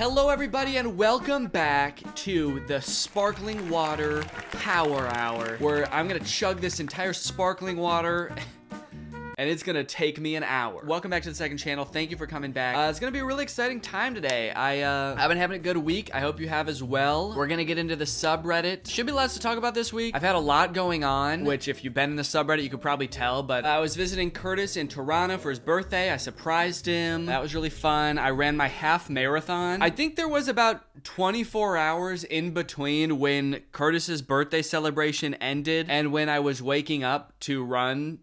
Hello everybody and welcome back to the Sparkling Water Power Hour, where I'm gonna chug this entire sparkling water and it's gonna take me an hour. Welcome back to the second channel. Thank you for coming back. It's gonna be a really exciting time today. I've been having a good week. I hope you have as well. We're gonna get into the subreddit. Should be lots to talk about this week. I've had a lot going on, which if you've been in the subreddit, you could probably tell, but I was visiting Curtis in Toronto for his birthday. I surprised him. That was really fun. I ran my half marathon. I think there was about 24 hours in between when Curtis's birthday celebration ended and when I was waking up to run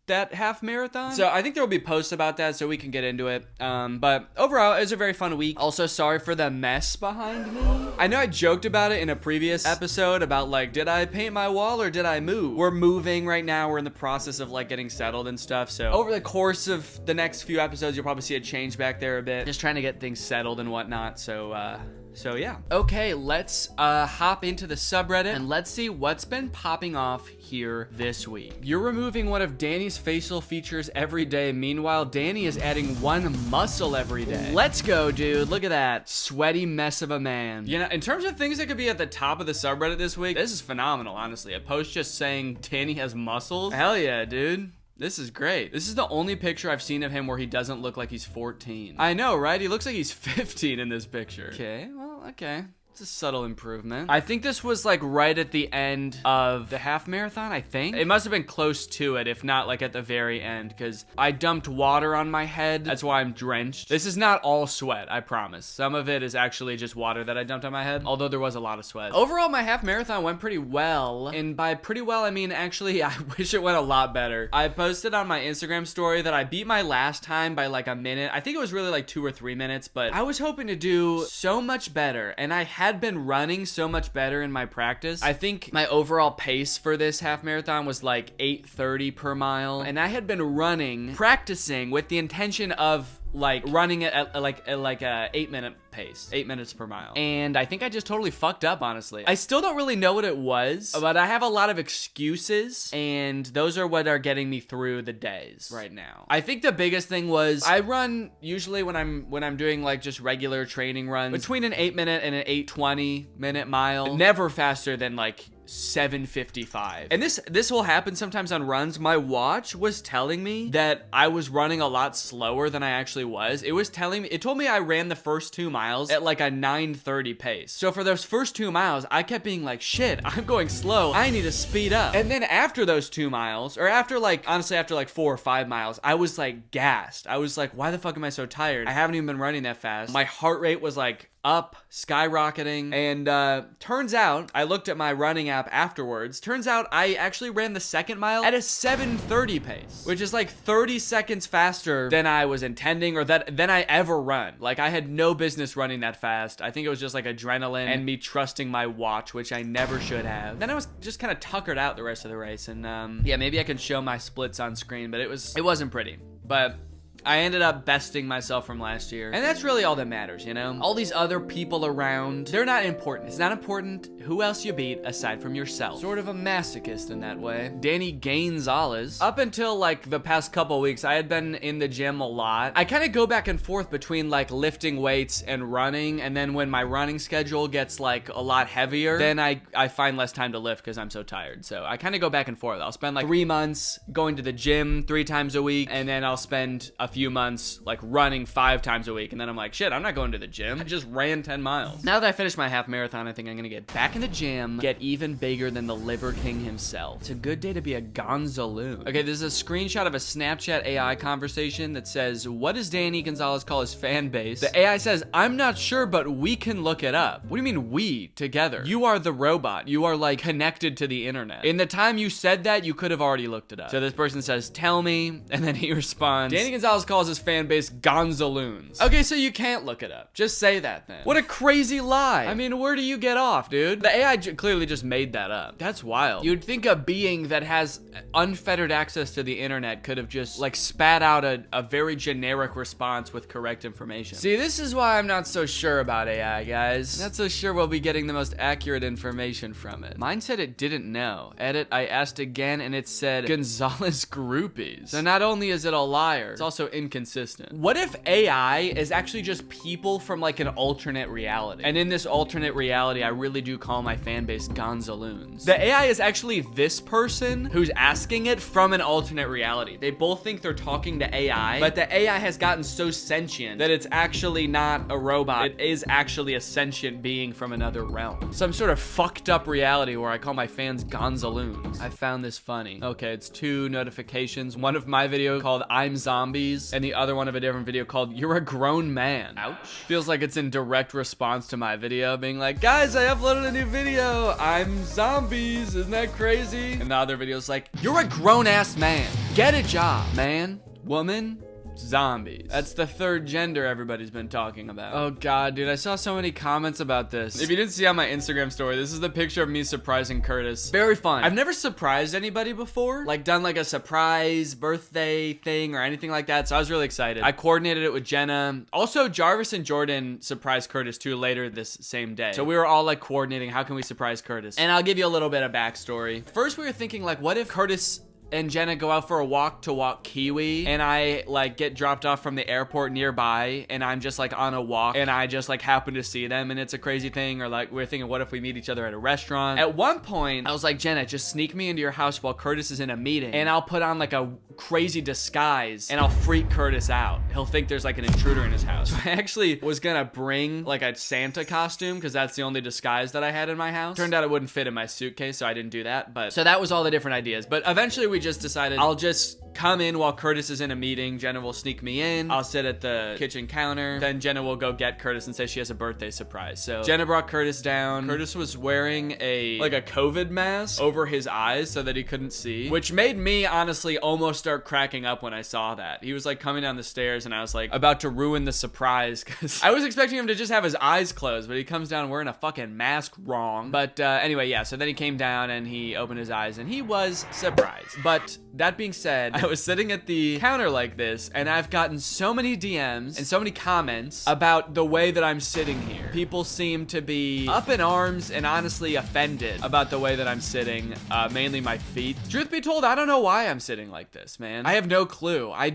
that half marathon. So I think there will be posts about that so we can get into it. But overall, it was a very fun week. Also, sorry for the mess behind me. I know I joked about it in a previous episode about like, did I paint my wall or did I move? We're moving right now. We're in the process of like getting settled and stuff. So over the course of the next few episodes, you'll probably see a change back there a bit. Just trying to get things settled and whatnot. So yeah. Okay, let's hop into the subreddit and let's see what's been popping off here this week. You're removing one of Danny's facial features every day. Meanwhile, Danny is adding one muscle every day. Let's go, dude. Look at that. Sweaty mess of a man. You know, in terms of things that could be at the top of the subreddit this week, this is phenomenal, honestly. A post just saying Danny has muscles. Hell yeah, dude. This is great. This is the only picture I've seen of him where he doesn't look like he's 14. I know, right? He looks like he's 15 in this picture. Okay, well, okay. It's a subtle improvement. I think this was like right at the end of the half marathon, I think. It must have been close to it, if not like at the very end, because I dumped water on my head. That's why I'm drenched. This is not all sweat, I promise. Some of it is actually just water that I dumped on my head, although there was a lot of sweat. Overall, my half marathon went pretty well. And by pretty well, I mean, actually, I wish it went a lot better. I posted on my Instagram story that I beat my last time by like a minute. I think it was really like 2 or 3 minutes, but I was hoping to do so much better. And I had been running so much better in my practice. I think my overall pace for this half marathon was like 8:30 per mile, and I had been practicing with the intention of like running it at like a 8-minute pace, 8 minutes per mile. And I think I just totally fucked up, honestly. I still don't really know what it was, but I have a lot of excuses, and those are what are getting me through the days right now. I think the biggest thing was I run usually when I'm doing like just regular training runs between an 8-minute and an 8:20-minute mile, never faster than like 7:55. And this will happen sometimes on runs. My watch was telling me that I was running a lot slower than I actually was. It told me I ran the first 2 miles at like a 9:30 pace. So for those first 2 miles, I kept being like, shit, I'm going slow. I need to speed up. And then after those 2 miles, or after like 4 or 5 miles, I was like gassed. I was like, why the fuck am I so tired? I haven't even been running that fast. My heart rate was like up, skyrocketing, and turns out, I looked at my running app afterwards, turns out I actually ran the second mile at a 7:30 pace, which is like 30 seconds faster than I was intending, or than I ever run. Like, I had no business running that fast. I think it was just like adrenaline and me trusting my watch, which I never should have. Then I was just kind of tuckered out the rest of the race, and yeah, maybe I can show my splits on screen, but it wasn't pretty. But I ended up besting myself from last year. And that's really all that matters, you know? All these other people around, they're not important. It's not important who else you beat aside from yourself. Sort of a masochist in that way. Danny Gonzalez. Up until like the past couple weeks, I had been in the gym a lot. I kind of go back and forth between like lifting weights and running. And then when my running schedule gets like a lot heavier, then I find less time to lift because I'm so tired. So I kind of go back and forth. I'll spend like 3 months going to the gym 3 times a week. And then I'll spend a few months like running 5 times a week, and then I'm like, shit, I'm not going to the gym. I just ran 10 miles. Now that I finished my half marathon, I think I'm gonna get back in the gym, get even bigger than the Liver King himself. It's a good day to be a gonzaloon. Okay, this is a screenshot of a Snapchat AI conversation that says, what does Danny Gonzalez call his fan base? The AI says, I'm not sure, but we can look it up. What do you mean we together? You are the robot. You are like connected to the internet. In the time you said that, you could have already looked it up. So this person says, tell me, and then he responds, Danny Gonzalez calls his fan base gonzaloons. Okay, so you can't look it up. Just say that then. What a crazy lie. I mean, where do you get off, dude? The AI clearly just made that up. That's wild. You'd think a being that has unfettered access to the internet could have just like spat out a very generic response with correct information. See, this is why I'm not so sure about AI, guys. Not so sure we'll be getting the most accurate information from it. Mine said it didn't know. Edit, I asked again and it said Gonzalez groupies. So not only is it a liar, it's also inconsistent. What if AI is actually just people from like an alternate reality? And in this alternate reality, I really do call my fan base Gonzaloons. The AI is actually this person who's asking it from an alternate reality. They both think they're talking to AI, but the AI has gotten so sentient that it's actually not a robot. It is actually a sentient being from another realm. Some sort of fucked up reality where I call my fans Gonzaloons. I found this funny. Okay, it's 2 notifications. One of my video called I'm Zombies, and the other one of a different video called You're a Grown Man. Ouch. Feels like it's in direct response to my video being like, guys, I uploaded a new video. I'm Zombies. Isn't that crazy? And the other video is like, you're a grown-ass man. Get a job, man, woman, zombies. That's the 3rd gender everybody's been talking about. Oh god, dude, I saw so many comments about this. If you didn't see on my Instagram story, this is the picture of me surprising Curtis. Very fun. I've never surprised anybody before, like done like a surprise birthday thing or anything like that, so I was really excited. I coordinated it with Jenna. Also, Jarvis and Jordan surprised Curtis too later this same day. So we were all like coordinating, how can we surprise Curtis? And I'll give you a little bit of backstory. First, we were thinking like, what if Curtis and Jenna go out for a walk to walk Kiwi, and I like get dropped off from the airport nearby, and I'm just like on a walk, and I just like happen to see them, and it's a crazy thing. Or like we're thinking, what if we meet each other at a restaurant? At one point, I was like, Jenna, just sneak me into your house while Curtis is in a meeting, and I'll put on like a crazy disguise, and I'll freak Curtis out. He'll think there's like an intruder in his house. So I actually was gonna bring like a Santa costume, because that's the only disguise that I had in my house. Turned out it wouldn't fit in my suitcase, so I didn't do that. But so that was all the different ideas. But eventually we just decided I'll just come in while Curtis is in a meeting. Jenna will sneak me in. I'll sit at the kitchen counter. Then Jenna will go get Curtis and say she has a birthday surprise. So Jenna brought Curtis down. Curtis was wearing a COVID mask over his eyes so that he couldn't see, which made me honestly almost start cracking up when I saw that. He was like coming down the stairs, and I was like about to ruin the surprise because I was expecting him to just have his eyes closed, but he comes down wearing a fucking mask wrong. But anyway, yeah, so then he came down and he opened his eyes and he was surprised. But that being said, I was sitting at the counter like this, and I've gotten so many DMs and so many comments about the way that I'm sitting here. People seem to be up in arms and honestly offended about the way that I'm sitting, mainly my feet. Truth be told, I don't know why I'm sitting like this, man. I have no clue. I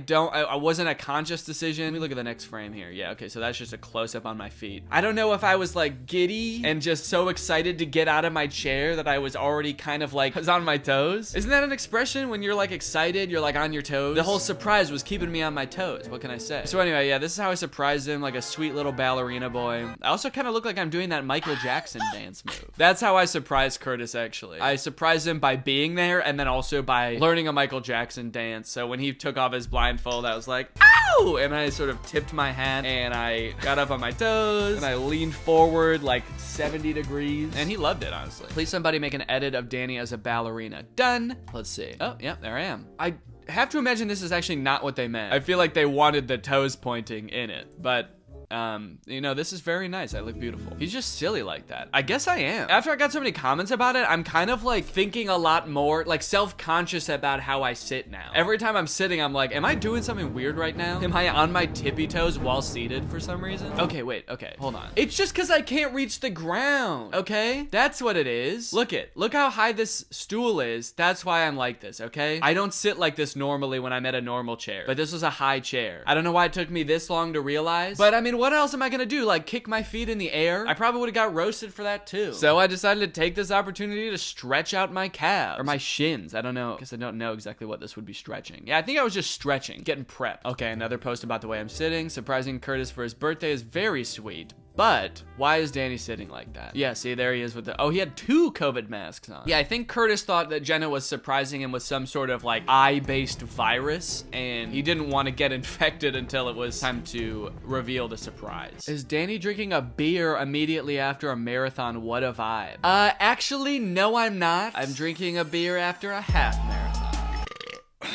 wasn't a conscious decision. Let me look at the next frame here. Yeah, okay, so that's just a close-up on my feet. I don't know if I was like giddy and just so excited to get out of my chair that I was already kind of like was on my toes. Isn't that an expression when you're like excited, you're like on your toes? The whole surprise was keeping me on my toes. What can I say? So anyway, yeah, this is how I surprised him, like a sweet little ballerina boy. I also kind of look like I'm doing that Michael Jackson dance move. That's how I surprised Curtis, actually. I surprised him by being there and then also by learning a Michael Jackson dance. So when he took off his blindfold, I was like, ow! And I sort of tipped my hat and I got up on my toes and I leaned forward like 70 degrees. And he loved it, honestly. Please somebody make an edit of Danny as a ballerina. Done. Let's see. Oh, yeah, there I am. I have to imagine this is actually not what they meant. I feel like they wanted the toes pointing in it, but you know, this is very nice. I look beautiful. He's just silly like that. I guess I am. After I got so many comments about it, I'm kind of like thinking a lot more, like self-conscious about how I sit now. Every time I'm sitting, I'm like, am I doing something weird right now? Am I on my tippy toes while seated for some reason? Okay, wait, okay, hold on. It's just because I can't reach the ground, okay? That's what it is. Look how high this stool is. That's why I'm like this, okay? I don't sit like this normally when I'm at a normal chair, but this was a high chair. I don't know why it took me this long to realize, but I mean, what else am I gonna do? Like kick my feet in the air? I probably would have got roasted for that too. So I decided to take this opportunity to stretch out my calves or my shins. I don't know, because I don't know exactly what this would be stretching. Yeah, I think I was just stretching, getting prepped. Okay, another post about the way I'm sitting. Surprising Curtis for his birthday is very sweet. But why is Danny sitting like that? Yeah, see, there he is with the, oh, he had 2 COVID masks on. Yeah, I think Curtis thought that Jenna was surprising him with some sort of like eye-based virus, and he didn't want to get infected until it was time to reveal the surprise. Is Danny drinking a beer immediately after a marathon? What a vibe. Actually, no, I'm not. I'm drinking a beer after a half marathon.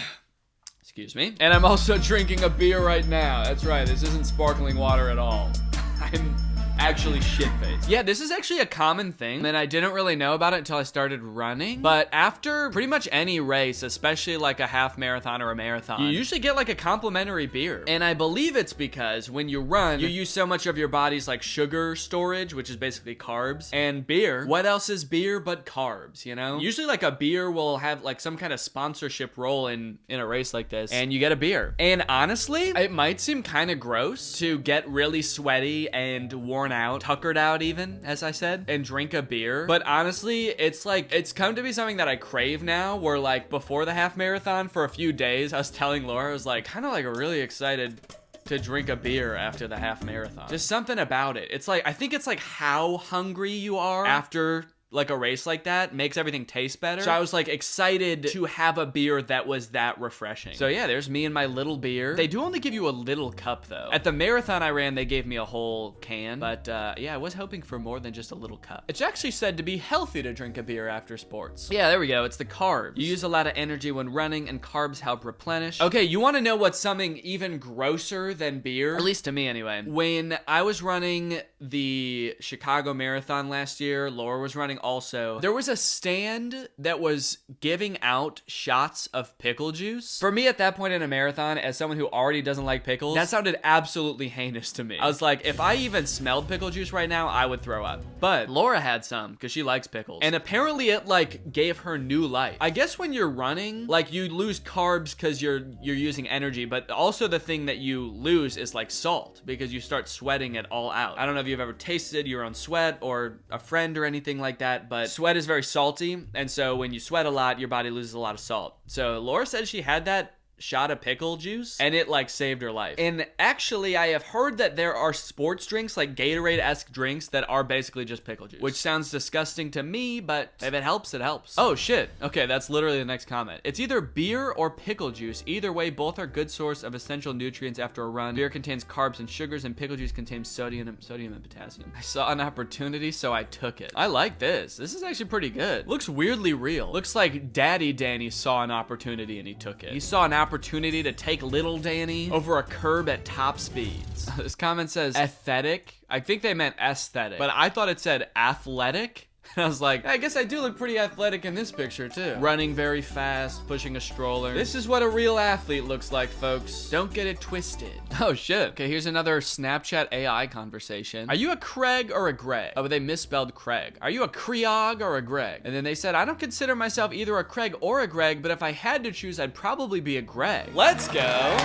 Excuse me. And I'm also drinking a beer right now. That's right, this isn't sparkling water at all. I'm actually shit-faced. Yeah, this is actually a common thing, and I didn't really know about it until I started running. But after pretty much any race, especially like a half marathon or a marathon, you usually get like a complimentary beer. And I believe it's because when you run, you use so much of your body's like sugar storage, which is basically carbs, and beer. What else is beer but carbs, you know? Usually like a beer will have like some kind of sponsorship role in a race like this, and you get a beer. And honestly, it might seem kind of gross to get really sweaty and worn out, tuckered out even, as I said, and drink a beer. But honestly, it's like, it's come to be something that I crave now, where like before the half marathon for a few days, I was telling Laura, I was like kind of like really excited to drink a beer after the half marathon. Just something about it. It's like, I think it's like how hungry you are after like a race like that makes everything taste better. So I was like excited to have a beer that was that refreshing. So yeah, there's me and my little beer. They do only give you a little cup though. At the marathon I ran, they gave me a whole can, but yeah, I was hoping for more than just a little cup. It's actually said to be healthy to drink a beer after sports. Yeah, there we go. It's the carbs. You use a lot of energy when running, and carbs help replenish. Okay, you want to know what's something even grosser than beer? At least to me anyway. When I was running the Chicago Marathon last year, Laura was running also, there was a stand that was giving out shots of pickle juice. For me at that point in a marathon, as someone who already doesn't like pickles, that sounded absolutely heinous to me. I was like, if I even smelled pickle juice right now, I would throw up. But Laura had some because she likes pickles, and apparently it like gave her new life. I guess when you're running, like you lose carbs because you're using energy, but also the thing that you lose is like salt, because you start sweating it all out. I don't know if you've ever tasted your own sweat or a friend or anything like that, but sweat is very salty, and so when you sweat a lot, your body loses a lot of salt. So Laura said she had that shot of pickle juice, and it like saved her life. And actually, I have heard that there are sports drinks, like Gatorade-esque drinks, that are basically just pickle juice, which sounds disgusting to me, but if it helps, it helps. Oh shit. Okay, that's literally the next comment. It's either beer or pickle juice. Either way, both are good source of essential nutrients after a run. Beer contains carbs and sugars, and pickle juice contains sodium and potassium. I saw an opportunity, so I took it. I like this. This is actually pretty good. Looks weirdly real. Looks like Daddy Danny saw an opportunity and he took it. He saw an opportunity to take little Danny over a curb at top speeds. This comment says aesthetic. I think they meant aesthetic, but I thought it said athletic. And I was like, I guess I do look pretty athletic in this picture too. Running very fast, pushing a stroller. This is what a real athlete looks like, folks. Don't get it twisted. Oh shit. Okay, here's another Snapchat AI conversation. Are you a Craig or a Greg? Oh, but they misspelled Craig. Are you a Creog or a Greg? And then they said, I don't consider myself either a Craig or a Greg, but if I had to choose, I'd probably be a Greg. Let's go.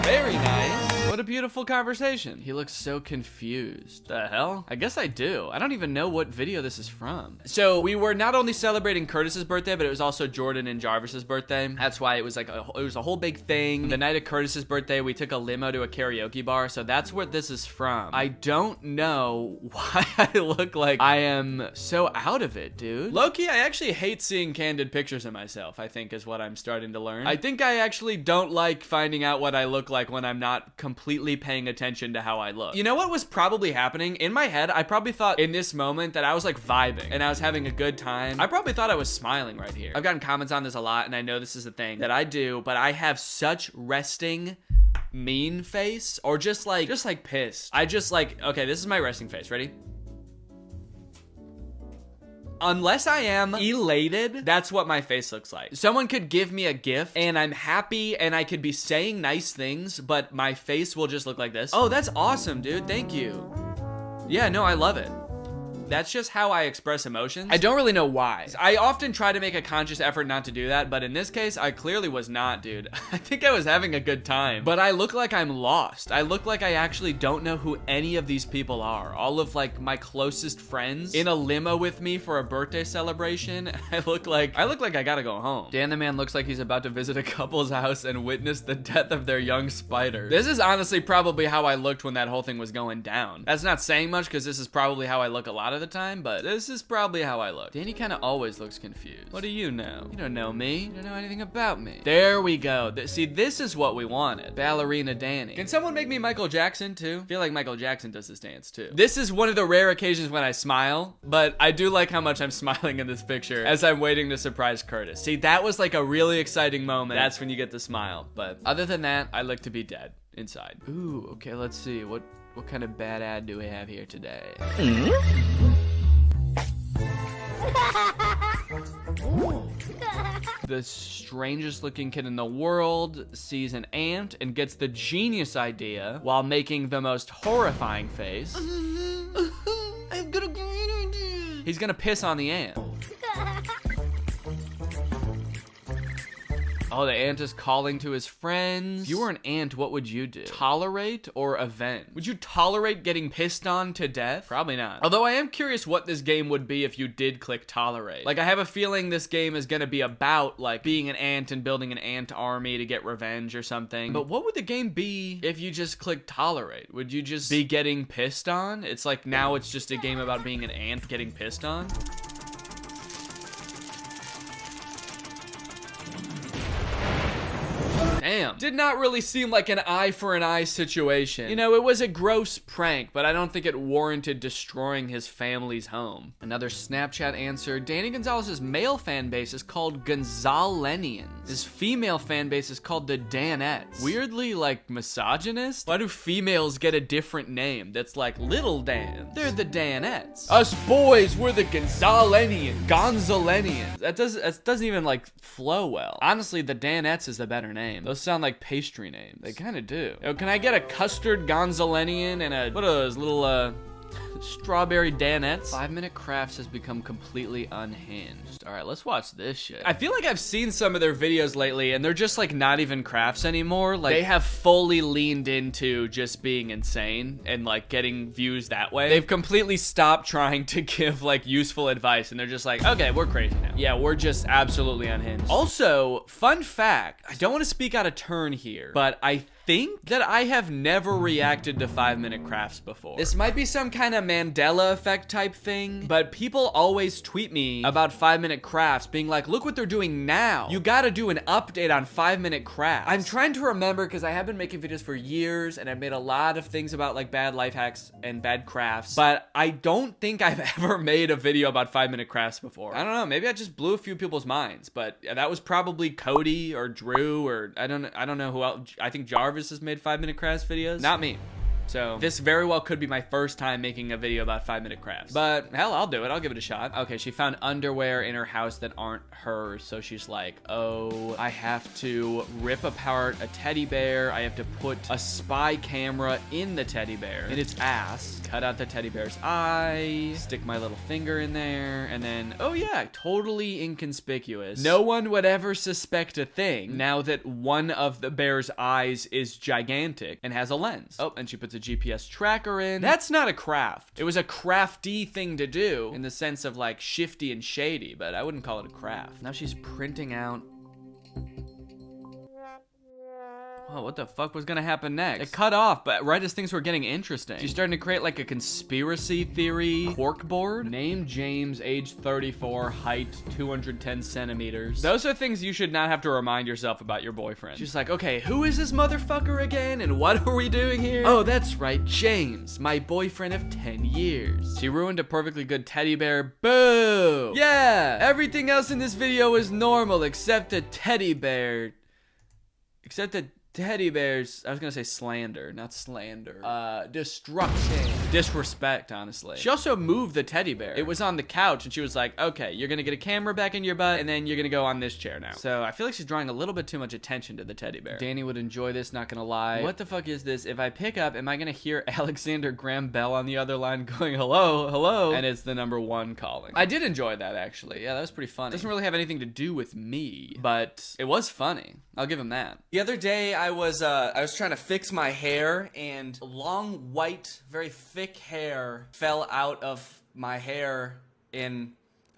Very nice. What a beautiful conversation. He looks so confused. The hell? I guess I do. I don't even know what video this is from. So we were not only celebrating Curtis's birthday, but it was also Jordan and Jarvis's birthday. That's why it was like it was a whole big thing. The night of Curtis's birthday, we took a limo to a karaoke bar. So that's where this is from. I don't know why I look like I am so out of it, dude. Low-key, I actually hate seeing candid pictures of myself, I think is what I'm starting to learn. I think I actually don't like finding out what I look like when I'm not completely paying attention to how I look. You know what was probably happening? In my head, I probably thought in this moment that I was like vibing and I was having a good time. I probably thought I was smiling right here. I've gotten comments on this a lot, and I know this is a thing that I do, but I have such resting mean face, or just like pissed. I just like, okay, this is my resting face. Ready? Unless I am elated, that's what my face looks like. Someone could give me a gift and I'm happy and I could be saying nice things, but my face will just look like this. Oh, that's awesome, dude. Thank you. Yeah, no, I love it. That's just how I express emotions. I don't really know why. I often try to make a conscious effort not to do that, but in this case, I clearly was not, dude. I think I was having a good time, but I look like I'm lost. I look like I actually don't know who any of these people are. All of like my closest friends in a limo with me for a birthday celebration. I look like I gotta go home. Dan the man looks like he's about to visit a couple's house and witness the death of their young spider. This is honestly probably how I looked when that whole thing was going down. That's not saying much because this is probably how I look a lot of the time, but this is probably how I look. Danny kind of always looks confused. What do you know? You don't know me. You don't know anything about me. There we go. See, this is what we wanted. Ballerina Danny. Can someone make me Michael Jackson too? I feel like Michael Jackson does this dance too. This is one of the rare occasions when I smile, but I do like how much I'm smiling in this picture as I'm waiting to surprise Curtis. See, that was like a really exciting moment. That's when you get the smile. But other than that, I look to be dead inside. Ooh, okay, let's see. What What kind of bad ad do we have here today? The strangest looking kid in the world sees an ant and gets the genius idea while making the most horrifying face. I've got a great idea. He's gonna piss on the ant. Oh, the ant is calling to his friends. If you were an ant, what would you do? Tolerate or avenge? Would you tolerate getting pissed on to death? Probably not. Although I am curious what this game would be if you did click tolerate. Like, I have a feeling this game is gonna be about, like, being an ant and building an ant army to get revenge or something. But what would the game be if you just click tolerate? Would you just be getting pissed on? It's like, now it's just a game about being an ant getting pissed on? Damn. Did not really seem like an eye for an eye situation. You know, it was a gross prank, but I don't think it warranted destroying his family's home. Another Snapchat answer. Danny Gonzalez's male fan base is called Gonzalenians. His female fan base is called the Danettes. Weirdly, like, misogynist? Why do females get a different name that's like Little Dan? They're the Danettes. Us boys, we're the Gonzalenians. Gonzalenians. That doesn't even, like, flow well. Honestly, the Danettes is the better name. Those sound like pastry names. They kind of do. Yo, can I get a custard Gonzalenian and a, what are those little, strawberry Danettes? 5 Minute Crafts has become completely unhinged. All right, let's watch this shit. I feel like I've seen some of their videos lately and they're just like not even crafts anymore. Like, they have fully leaned into just being insane and like getting views that way. They've completely stopped trying to give like useful advice and they're just like, okay, we're crazy now. Yeah, we're just absolutely unhinged. Also, fun fact, I don't want to speak out of turn here, but I think that I have never reacted to 5 Minute Crafts before. This might be some kind of Mandela effect type thing, but people always tweet me about 5 Minute Crafts being like, look what they're doing now. You gotta do an update on 5 Minute Crafts. I'm trying to remember because I have been making videos for years and I've made a lot of things about like bad life hacks and bad crafts, but I don't think I've ever made a video about 5 Minute Crafts before. I don't know, maybe I just blew a few people's minds, but that was probably Cody or Drew or I don't know who else. I think Jarvis has made 5 Minute Crafts videos. Not me. So this very well could be my first time making a video about 5 Minute Crafts. But hell, I'll do it. I'll give it a shot. Okay, she found underwear in her house that aren't hers. So she's like, oh, I have to rip apart a teddy bear. I have to put a spy camera in the teddy bear, in its ass, cut out the teddy bear's eye, stick my little finger in there, and then, oh yeah, totally inconspicuous. No one would ever suspect a thing now that one of the bear's eyes is gigantic and has a lens. Oh, and she puts a GPS tracker in. That's not a craft. It was a crafty thing to do in the sense of like shifty and shady, but I wouldn't call it a craft. Now she's printing out. Oh, what the fuck was gonna happen next? It cut off, but right as things were getting interesting. She's starting to create like a conspiracy theory corkboard. Name James, age 34, height 210 centimeters. Those are things you should not have to remind yourself about your boyfriend. She's like, okay, who is this motherfucker again? And what are we doing here? Oh, that's right, James, my boyfriend of 10 years. She ruined a perfectly good teddy bear. Boo! Yeah, everything else in this video is normal except the teddy bear. Except the teddy bears, I was gonna say slander, not slander. Destruction. Disrespect, honestly. She also moved the teddy bear. It was on the couch and she was like, okay, you're gonna get a camera back in your butt and then you're gonna go on this chair now. So I feel like she's drawing a little bit too much attention to the teddy bear. Danny would enjoy this, not gonna lie. What the fuck is this? If I pick up, am I gonna hear Alexander Graham Bell on the other line going, hello, hello? And it's the #1 calling. I did enjoy that actually. Yeah, that was pretty funny. It doesn't really have anything to do with me, but it was funny. I'll give him that. The other day I was trying to fix my hair and long white, very thick hair fell out of my hair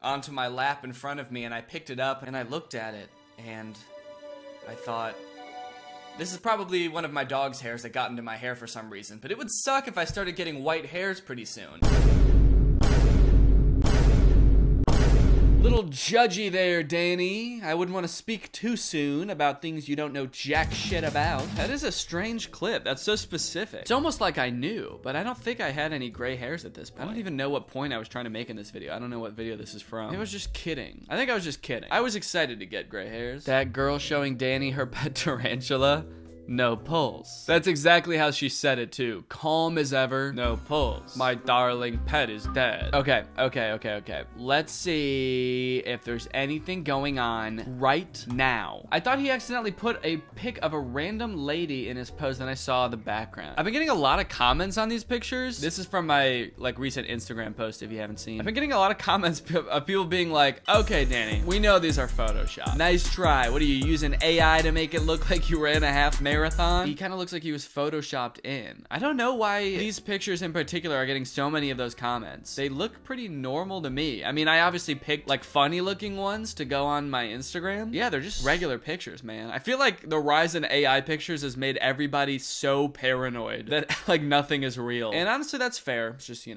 onto my lap in front of me, and I picked it up and I looked at it and I thought, this is probably one of my dog's hairs that got into my hair for some reason, but it would suck if I started getting white hairs pretty soon. Little judgy there, Danny. I wouldn't want to speak too soon about things you don't know jack shit about. That is a strange clip. That's so specific. It's almost like I knew, but I don't think I had any gray hairs at this point. I don't even know what point I was trying to make in this video. I don't know what video this is from. I was just kidding. I think I was just kidding. I was excited to get gray hairs. That girl showing Danny her pet tarantula. No pulse. That's exactly how she said it too. Calm as ever, no pulse. My darling pet is dead. Okay. Let's see if there's anything going on right now. I thought he accidentally put a pic of a random lady in his post and I saw the background. I've been getting a lot of comments on these pictures. This is from my recent Instagram post if you haven't seen. I've been getting a lot of comments of people being like, okay, Danny, we know these are Photoshop. Nice try. What are you using AI to make it look like you ran a half marathon? He kind of looks like he was photoshopped in. I don't know why these pictures in particular are getting so many of those comments. They look pretty normal to me. I mean, I obviously picked funny looking ones to go on my Instagram. Yeah, they're just regular pictures, man. I feel like the rise in AI pictures has made everybody so paranoid that nothing is real. And honestly, that's fair. It's just,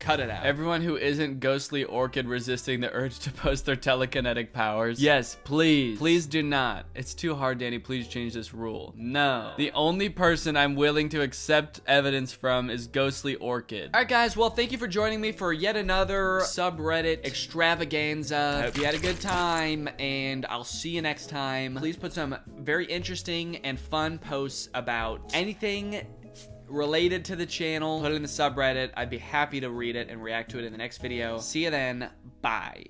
cut it out. Everyone who isn't ghostly orchid resisting the urge to post their telekinetic powers. Yes, please. Please do not. It's too hard, Danny. Please change this rule. No. The only person I'm willing to accept evidence from is ghostly orchid. All right, guys. Well, thank you for joining me for yet another subreddit extravaganza. I hope you had a good time, and I'll see you next time. Please put some very interesting and fun posts about anything related to the channel. Put it in the subreddit. I'd be happy to read it and react to it in the next video. See you then. Bye.